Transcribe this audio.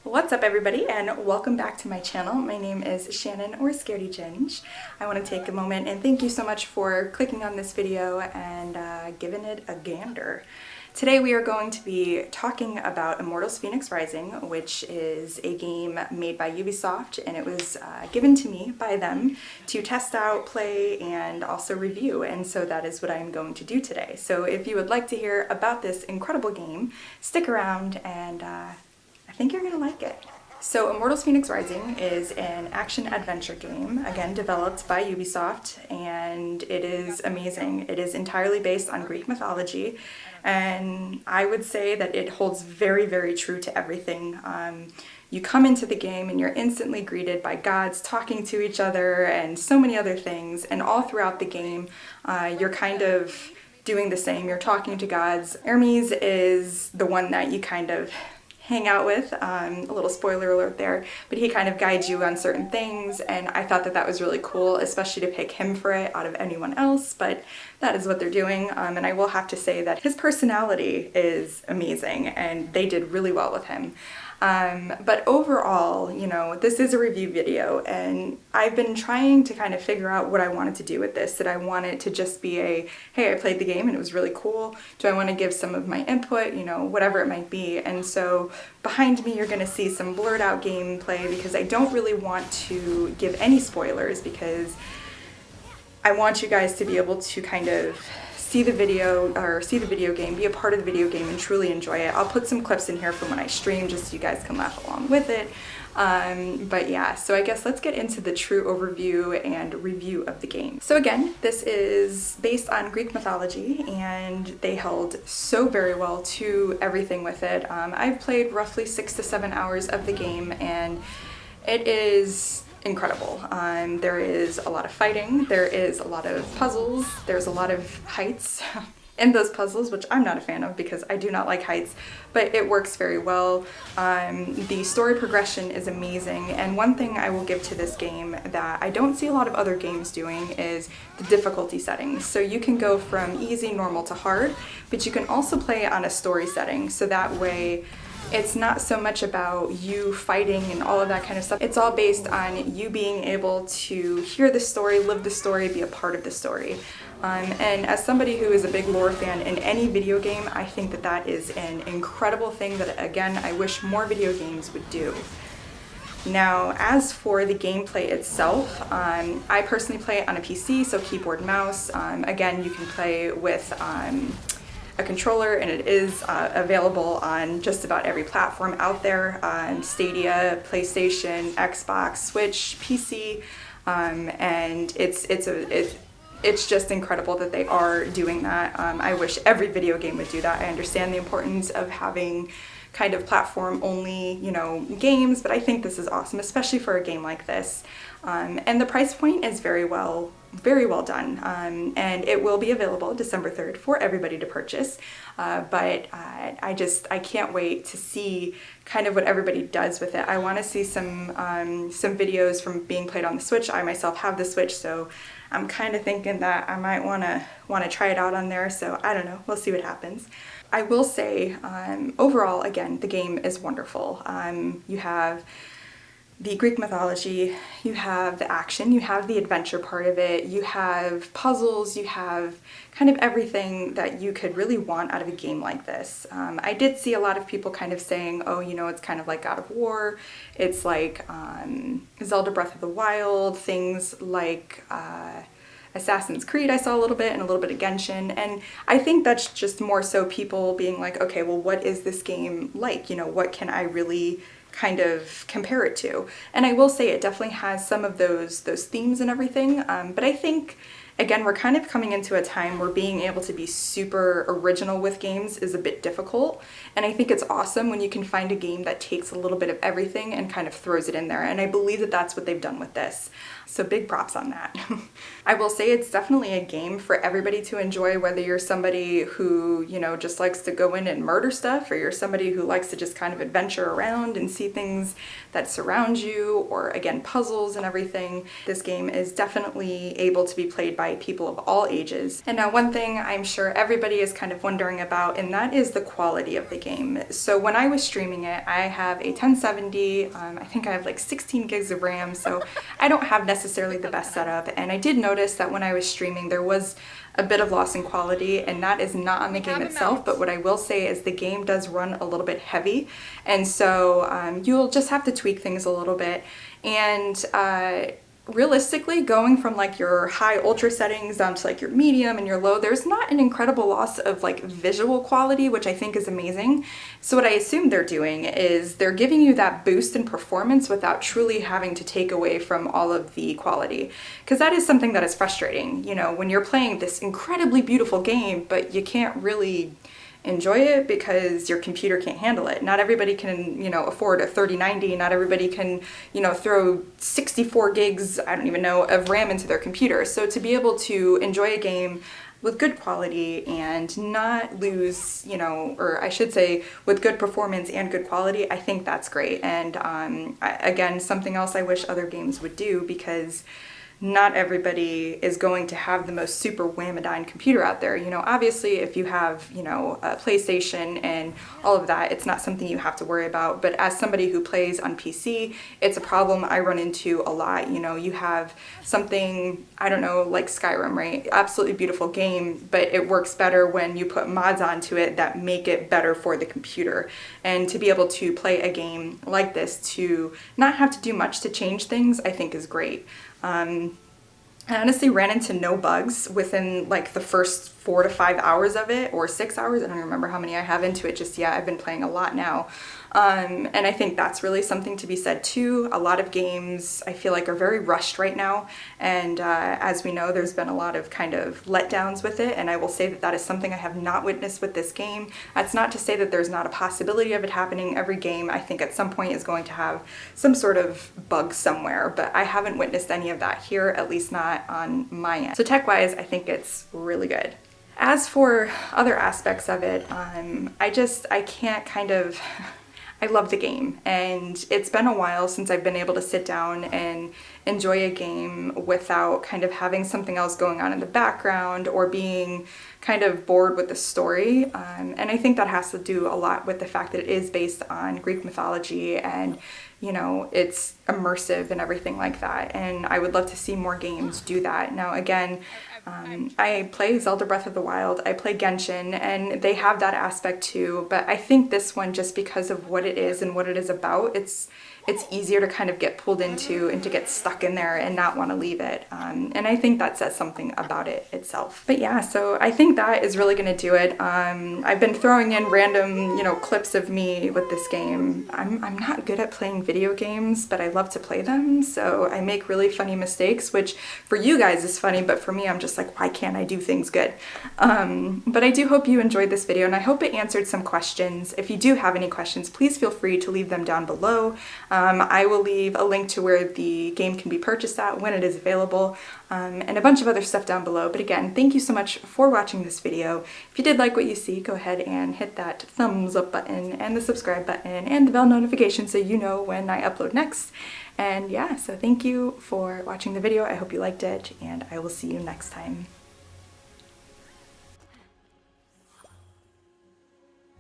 What's up everybody and welcome back to my channel. My name is Shannon or Scaredy Ginge. I want to take a moment and thank you so much for clicking on this video and giving it a gander. Today we are going to be talking about Immortals Fenyx Rising, which is a game made by Ubisoft, and it was given to me by them to test out, play, and also review, and so that is what I'm going to do today. So if you would like to hear about this incredible game, stick around and I think you're going to like it. So Immortals Fenyx Rising is an action-adventure game, again developed by Ubisoft, and it is amazing. It is entirely based on Greek mythology, and I would say that it holds very, very true to everything. You come into the game and you're instantly greeted by gods talking to each other and so many other things, and all throughout the game you're kind of doing the same. You're talking to gods. Hermes is the one that you kind of hang out with, a little spoiler alert there, but he kind of guides you on certain things, and I thought that that was really cool, especially to pick him for it out of anyone else, but that is what they're doing, and I will have to say that his personality is amazing, and they did really well with him. But overall, you know, this is a review video, and I've been trying to kind of figure out what I wanted to do with this. Did I want it to just be a, hey, I played the game and it was really cool? Do I want to give some of my input, you know, whatever it might be? And so behind me you're going to see some blurred out gameplay because I don't really want to give any spoilers, because I want you guys to be able to kind of see the video game, be a part of the video game, and truly enjoy it. I'll put some clips in here from when I stream just so you guys can laugh along with it. But yeah, so I guess let's get into the true overview and review of the game. So again, this is based on Greek mythology, and they held so very well to everything with it. I've played roughly 6 to 7 hours of the game, and it is incredible. There is a lot of fighting, there is a lot of puzzles, there's a lot of heights in those puzzles, which I'm not a fan of because I do not like heights, but it works very well. The story progression is amazing, and one thing I will give to this game that I don't see a lot of other games doing is the difficulty settings. So you can go from easy, normal to hard, but you can also play on a story setting, so that way it's not so much about you fighting and all of that kind of stuff. It's all based on you being able to hear the story, live the story, be a part of the story. And as somebody who is a big lore fan in any video game, I think that that is an incredible thing that, again, I wish more video games would do. Now, as for the gameplay itself, I personally play it on a PC, so keyboard and mouse. Again, you can play with a controller, and it is available on just about every platform out there, Stadia, PlayStation, Xbox, Switch, PC, and it's just incredible that they are doing that. I wish every video game would do that. I understand the importance of having kind of platform only, you know, games, but I think this is awesome, especially for a game like this. And the price point is very well done, and it will be available December 3rd for everybody to purchase, but I can't wait to see kind of what everybody does with it. I want to see some videos from being played on the Switch. I myself have the Switch, so I'm kind of thinking that I might want to try it out on there, so I don't know, we'll see what happens. I will say, overall, again, the game is wonderful. You have the Greek mythology, you have the action, you have the adventure part of it, you have puzzles, you have kind of everything that you could really want out of a game like this. I did see a lot of people kind of saying, oh, you know, it's kind of like God of War, it's like Zelda Breath of the Wild, things like Assassin's Creed I saw a little bit, and a little bit of Genshin, and I think that's just more so people being like, okay, well, what is this game like? You know, what can I really kind of compare it to? And I will say it definitely has some of those themes and everything, but I think, again, we're kind of coming into a time where being able to be super original with games is a bit difficult, and I think it's awesome when you can find a game that takes a little bit of everything and kind of throws it in there, and I believe that that's what they've done with this. So big props on that. I will say it's definitely a game for everybody to enjoy, whether you're somebody who, you know, just likes to go in and murder stuff, or you're somebody who likes to just kind of adventure around and see things that surround you, or again, puzzles and everything. This game is definitely able to be played by by people of all ages. And now one thing I'm sure everybody is kind of wondering about, and that is the quality of the game. So when I was streaming it, I have a 1070, I think I have like 16 gigs of RAM, so I don't have necessarily the best setup. And I did notice that when I was streaming, there was a bit of loss in quality, and that is not on the game itself, but what I will say is the game does run a little bit heavy, and so you'll just have to tweak things a little bit. And realistically, going from like your high ultra settings down to like your medium and your low, there's not an incredible loss of like visual quality, which I think is amazing. So what I assume they're doing is they're giving you that boost in performance without truly having to take away from all of the quality, because that is something that is frustrating, you know, when you're playing this incredibly beautiful game but you can't really enjoy it because your computer can't handle it. Not everybody can, you know, afford a 3090. Not everybody can, you know, throw 64 gigs, I don't even know, of RAM into their computer. So to be able to enjoy a game with good quality and not lose, you know, or I should say with good performance and good quality, I think that's great. And again, something else I wish other games would do, because not everybody is going to have the most super whammadine computer out there. You know, obviously if you have, you know, a PlayStation and all of that, it's not something you have to worry about. But as somebody who plays on PC, it's a problem I run into a lot. You know, you have something, I don't know, like Skyrim, right? Absolutely beautiful game, but it works better when you put mods onto it that make it better for the computer. And to be able to play a game like this, to not have to do much to change things, I think is great. I honestly ran into no bugs within like the first 4 to 5 hours of it, or 6 hours. I don't remember how many I have into it just yet. I've been playing a lot now. And I think that's really something to be said too. A lot of games I feel like are very rushed right now, and as we know, there's been a lot of kind of letdowns with it, and I will say that that is something I have not witnessed with this game. That's not to say that there's not a possibility of it happening. Every game I think at some point is going to have some sort of bug somewhere, but I haven't witnessed any of that here, at least not on my end. So tech-wise, I think it's really good. As for other aspects of it, I can't kind of... I love the game, and it's been a while since I've been able to sit down and enjoy a game without kind of having something else going on in the background or being kind of bored with the story. And I think that has to do a lot with the fact that it is based on Greek mythology, and you know, it's immersive and everything like that. And I would love to see more games do that. Now again, I play Zelda Breath of the Wild, I play Genshin, and they have that aspect too, but I think this one, just because of what it is and what it is about, it's easier to kind of get pulled into and to get stuck in there and not want to leave it. And I think that says something about it itself. But yeah, so I think that is really going to do it. I've been throwing in random, you know, clips of me with this game. I'm not good at playing video games, but I love to play them. So I make really funny mistakes, which for you guys is funny, but for me, I'm just like, why can't I do things good? But I do hope you enjoyed this video, and I hope it answered some questions. If you do have any questions, please feel free to leave them down below. I will leave a link to where the game can be purchased at when it is available, and a bunch of other stuff down below. But again, thank you so much for watching this video. If you did like what you see, go ahead and hit that thumbs up button and the subscribe button and the bell notification so you know when I upload next. And yeah, so thank you for watching the video. I hope you liked it, and I will see you next time.